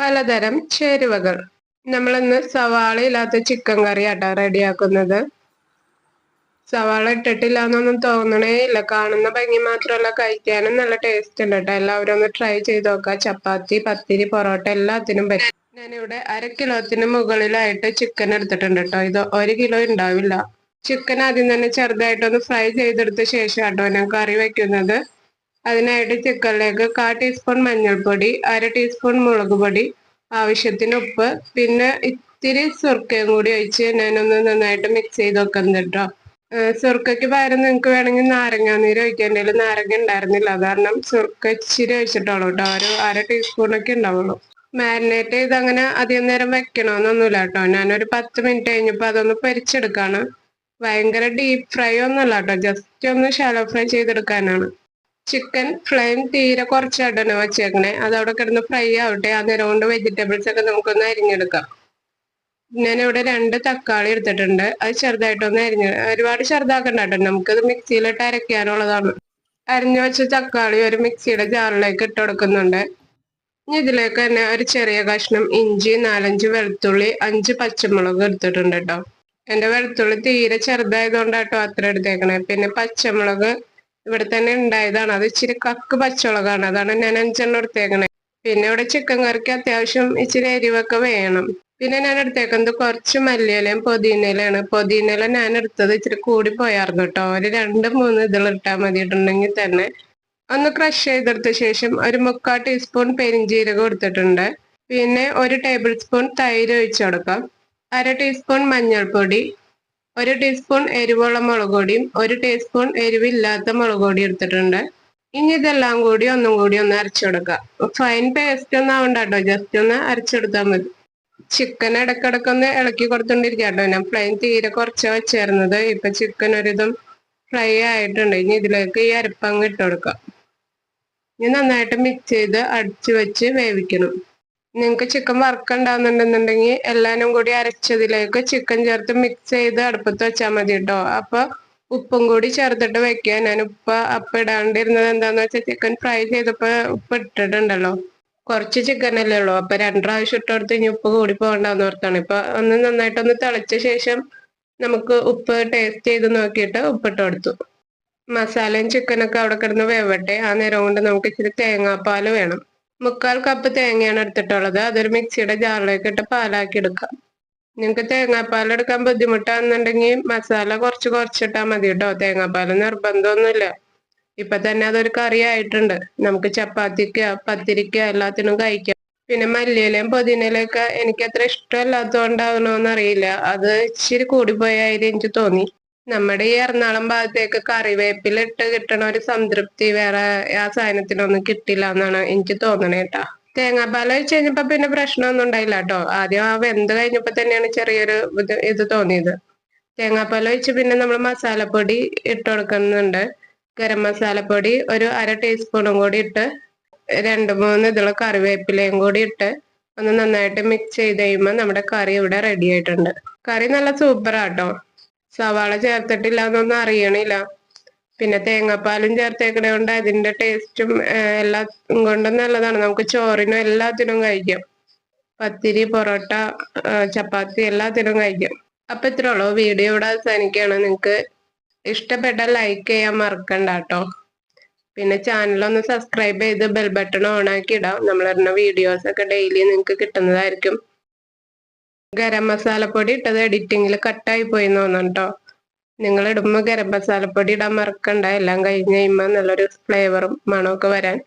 പലതരം ചേരുവകൾ. നമ്മളിന്ന് സവാള ഇല്ലാത്ത ചിക്കൻ കറി ആട്ടോ റെഡിയാക്കുന്നത്. സവാള ഇട്ടിട്ടില്ല എന്നൊന്നും തോന്നണേ ഇല്ല. കാണുന്ന ഭംഗി മാത്രമല്ല, കഴിക്കാനും നല്ല ടേസ്റ്റ് ഉണ്ട് കേട്ടോ. എല്ലാവരും ഒന്ന് ട്രൈ ചെയ്ത് നോക്കുക. ചപ്പാത്തി, പത്തിരി, പൊറോട്ട എല്ലാത്തിനും പറ്റും. ഞാനിവിടെ 1/2 കിലോത്തിന് മുകളിലായിട്ട് ചിക്കൻ എടുത്തിട്ടുണ്ട് കേട്ടോ. ഇത് 1 കിലോ ഉണ്ടാവില്ല. ചിക്കൻ ആദ്യം തന്നെ ചെറുതായിട്ടൊന്ന് ഫ്രൈ ചെയ്തെടുത്ത ശേഷം കേട്ടോ ഞാൻ കറി വെക്കുന്നത്. അതിനായിട്ട് ചിക്കനിലേക്ക് 1/4 ടീസ്പൂൺ മഞ്ഞൾപ്പൊടി, 1/2 ടീസ്പൂൺ മുളക് പൊടി, ആവശ്യത്തിന് ഉപ്പ്, പിന്നെ ഇത്തിരി സുർക്കയും കൂടി ഒഴിച്ച് ഞാനൊന്ന് നന്നായിട്ട് മിക്സ് ചെയ്ത് വെക്കുന്നത് കേട്ടോ. സുർക്കയ്ക്ക് പകരം നിങ്ങൾക്ക് വേണമെങ്കിൽ നാരങ്ങാനീര് ഒഴിക്കാം. എൻ്റെ നാരങ്ങ ഉണ്ടായിരുന്നില്ല, കാരണം സുർക്ക ഇച്ചിരി ഒഴിച്ചിട്ടുള്ളൂ കേട്ടോ. ഒരു 1/2 ടീസ്പൂണൊക്കെ ഉണ്ടാവുള്ളൂ. മാരിനേറ്റ് ചെയ്ത് അങ്ങനെ അധികം നേരം വെക്കണമെന്നൊന്നുമില്ല കേട്ടോ. ഞാനൊരു 10 മിനിറ്റ് കഴിഞ്ഞപ്പോൾ അതൊന്ന് പൊരിച്ചെടുക്കാണ്. ഭയങ്കര ഡീപ്പ് ഫ്രൈ ഒന്നുമല്ല കേട്ടോ, ജസ്റ്റ് ഒന്ന് ഷാലോ ഫ്രൈ ചെയ്തെടുക്കാനാണ്. ചിക്കൻ ഫ്ലെയിം തീരെ കുറച്ചായിട്ടാണ് വെച്ചേക്കണേ. അതവിടെ കിടന്ന് ഫ്രൈ ആവട്ടെ. ആ നേരം കൊണ്ട് വെജിറ്റബിൾസ് ഒക്കെ നമുക്കൊന്ന് അരിഞ്ഞെടുക്കാം. ഞാനിവിടെ 2 തക്കാളി എടുത്തിട്ടുണ്ട്. അത് ചെറുതായിട്ടൊന്ന് ഒരുപാട് ചെറുതാക്കണ്ട കേട്ടോ, നമുക്കത് മിക്സിയിലിട്ട് അരയ്ക്കാനുള്ളതാണ്. അരിഞ്ഞു വെച്ച തക്കാളി ഒരു മിക്സിയുടെ ജാറിലേക്ക് ഇട്ട് കൊടുക്കുന്നുണ്ട്. ഇനി ഇതിലേക്ക് തന്നെ ഒരു ചെറിയ കഷ്ണം ഇഞ്ചി, 4-5 വെളുത്തുള്ളി, 5 പച്ചമുളക് എടുത്തിട്ടുണ്ട് കേട്ടോ. എന്റെ വെളുത്തുള്ളി തീരെ ചെറുതായതുകൊണ്ടാട്ടോ അത്ര എടുത്തേക്കണേ. പിന്നെ പച്ചമുളക് ഇവിടെ തന്നെ ഉണ്ടായതാണ്, അത് ഇച്ചിരി കക്ക് പച്ചമുളകാണ്, അതാണ് ഞാൻ 5 എടുത്തേക്കണേ. പിന്നെ ഇവിടെ ചിക്കൻ കറിക്ക് അത്യാവശ്യം ഇച്ചിരി എരിവൊക്കെ വേണം. പിന്നെ ഞാൻ എടുത്തേക്കുന്നത് കുറച്ച് മല്ലിയിലയും പുതിനയിലയാണ്. പുതിനയില ഞാൻ എടുത്തത് ഇച്ചിരി കൂടി പോയായിരുന്നു കേട്ടോ. ഒരു 2-3 ഇതിലിട്ടാൽ മതിയിട്ടുണ്ടെങ്കിൽ തന്നെ. ഒന്ന് ക്രഷ് ചെയ്തെടുത്ത ശേഷം ഒരു 3/4 ടീസ്പൂൺ പെരിഞ്ജീരകം എടുത്തിട്ടുണ്ട്. പിന്നെ 1 ടേബിൾ സ്പൂൺ തൈര് ഒഴിച്ചു കൊടുക്കാം. 1/2 ടീസ്പൂൺ മഞ്ഞൾപ്പൊടി, 1 ടീസ്പൂൺ എരിവുള്ള മുളക് പൊടിയും 1 ടീസ്പൂൺ എരിവില്ലാത്ത മുളക് പൊടി എടുത്തിട്ടുണ്ട്. ഇനി ഇതെല്ലാം കൂടി ഒന്നും കൂടി ഒന്ന് അരച്ചെടുക്കാം. ഫൈൻ പേസ്റ്റ് ഒന്നും ആവണ്ട കേട്ടോ, ജസ്റ്റ് ഒന്ന് അരച്ചെടുത്താൽ മതി. ചിക്കൻ ഇടക്കിടക്കൊന്ന് ഇളക്കി കൊടുത്തോണ്ടിരിക്കുക കേട്ടോ. ഞാൻ ഫ്ലെയിം തീരെ കുറച്ച് വെച്ചേർന്നത്. ഇപ്പൊ ചിക്കൻ ഒരിതും ഫ്രൈ ആയിട്ടുണ്ട്. ഇനി ഇതിലേക്ക് ഈ അരപ്പങ്ങ് ഇട്ട് കൊടുക്കാം. ഇനി നന്നായിട്ട് മിക്സ് ചെയ്ത് അടച്ചു വെച്ച് വേവിക്കണം. നിങ്ങൾക്ക് ചിക്കൻ വറുക്കുണ്ടാവുന്നുണ്ടെന്നുണ്ടെങ്കിൽ എല്ലാനും കൂടി അരച്ചതിലേക്ക് ചിക്കൻ ചേർത്ത് മിക്സ് ചെയ്ത് അടുപ്പത്ത് വെച്ചാൽ മതി കേട്ടോ. അപ്പൊ ഉപ്പും കൂടി ചേർത്തിട്ട് വെക്കുക. ഞാൻ ഉപ്പ് ഇടാണ്ടിരുന്നത് എന്താന്ന് വെച്ചാൽ ചിക്കൻ ഫ്രൈ ചെയ്തപ്പോ ഉപ്പ് ഇട്ടിട്ടുണ്ടല്ലോ. കുറച്ച് ചിക്കനല്ലേ ഉള്ളൂ, അപ്പൊ 2 പ്രാവശ്യം ഇട്ടെടുത്ത് ഇനി ഉപ്പ് കൂടി പോകണ്ടെന്ന് ഓർത്താണ്. ഇപ്പൊ ഒന്ന് നന്നായിട്ടൊന്ന് തിളച്ച ശേഷം നമുക്ക് ഉപ്പ് ടേസ്റ്റ് ചെയ്ത് നോക്കിയിട്ട് ഉപ്പിട്ട് കൊടുത്തു. മസാലയും ചിക്കനൊക്കെ അവിടെ കിടന്ന് വേവട്ടെ. ആ നേരം കൊണ്ട് നമുക്ക് ഇച്ചിരി തേങ്ങാപ്പാൽ വേണം. 3/4 കപ്പ് തേങ്ങയാണ് എടുത്തിട്ടുള്ളത്. അതൊരു മിക്സിയുടെ ജാറിലേക്ക് ഇട്ട് പാലാക്കി എടുക്കാം. നിങ്ങൾക്ക് തേങ്ങാപ്പാൽ എടുക്കാൻ ബുദ്ധിമുട്ടാണെന്നുണ്ടെങ്കിൽ മസാല കുറച്ചിട്ടാൽ മതി കേട്ടോ. തേങ്ങാപ്പാൽ നിർബന്ധമൊന്നുമില്ല. ഇപ്പൊ തന്നെ അതൊരു കറി ആയിട്ടുണ്ട്. നമുക്ക് ചപ്പാത്തിക്ക്, പത്തിരിക്ക് എല്ലാത്തിനും കഴിക്കാം. പിന്നെ മല്ലിയിലയും പുതിനയിലൊക്കെ എനിക്ക് അത്ര ഇഷ്ടമല്ലാത്തതുകൊണ്ടാവണോന്ന് അറിയില്ല, അത് ഇച്ചിരി കൂടിപ്പോയായിട്ട് എനിക്ക് തോന്നി. നമ്മുടെ ഈ എറണാകുളം ഭാഗത്തേക്ക് കറിവേപ്പിലിട്ട് കിട്ടണ ഒരു സംതൃപ്തി വേറെ ആ സാധനത്തിനൊന്നും കിട്ടില്ല എന്നാണ് എനിക്ക് തോന്നണേ കേട്ടാ. തേങ്ങാപ്പാൽ ഒഴിച്ച് കഴിഞ്ഞപ്പോ പിന്നെ പ്രശ്നമൊന്നും ഉണ്ടായില്ല കേട്ടോ. ആദ്യം ആ വെന്ത് കഴിഞ്ഞപ്പോ തന്നെയാണ് ചെറിയൊരു ഇത് തോന്നിയത്. തേങ്ങാപ്പാൽ ഒഴിച്ച് പിന്നെ നമ്മൾ മസാലപ്പൊടി ഇട്ട് കൊടുക്കുന്നുണ്ട്. ഗരം മസാലപ്പൊടി ഒരു 1/2 ടീസ്പൂണും കൂടി ഇട്ട് 2-3 ഇതിള് കറിവേപ്പിലയും കൂടി ഇട്ട് ഒന്ന് നന്നായിട്ട് മിക്സ് ചെയ്ത് കഴിയുമ്പോൾ നമ്മുടെ കറി ഇവിടെ റെഡി ആയിട്ടുണ്ട്. കറി നല്ല സൂപ്പറാട്ടോ. സവാള ചേർത്തിട്ടില്ല എന്നൊന്നും അറിയണില്ല. പിന്നെ തേങ്ങാപ്പാലും ചേർത്തേക്കണ കൊണ്ട് അതിന്റെ ടേസ്റ്റും എല്ലാം കൊണ്ടും നല്ലതാണ്. നമുക്ക് ചോറിനും എല്ലാത്തിനും കഴിക്കാം. പത്തിരി, പൊറോട്ട, ചപ്പാത്തി എല്ലാത്തിനും കഴിക്കാം. അപ്പൊ ഇത്രേ ഉള്ളൂ. വീഡിയോ ഇവിടെ അവസാനിക്കുകയാണ്. നിങ്ങൾക്ക് ഇഷ്ടപ്പെട്ട ലൈക്ക് ചെയ്യാൻ മറക്കണ്ട കേട്ടോ. പിന്നെ ചാനലൊന്ന് സബ്സ്ക്രൈബ് ചെയ്ത് ബെൽ ബട്ടൺ ഓൺ ആക്കി ഇടാം. നമ്മളിടുന്ന വീഡിയോസ് ഒക്കെ ഡെയിലി നിങ്ങൾക്ക് കിട്ടുന്നതായിരിക്കും. ഗരം മസാലപ്പൊടി ഇട്ടത് എഡിറ്റിങ്ങിൽ കട്ടായി പോയി തോന്നുന്നു കേട്ടോ. നിങ്ങൾ ഇടുമ്പോൾ ഗരം മസാലപ്പൊടി ഇടാൻ മറക്കണ്ട. എല്ലാം കഴിഞ്ഞ് കഴിയുമ്പോൾ നല്ലൊരു ഫ്ലേവറും മണമൊക്കെ വരാൻ.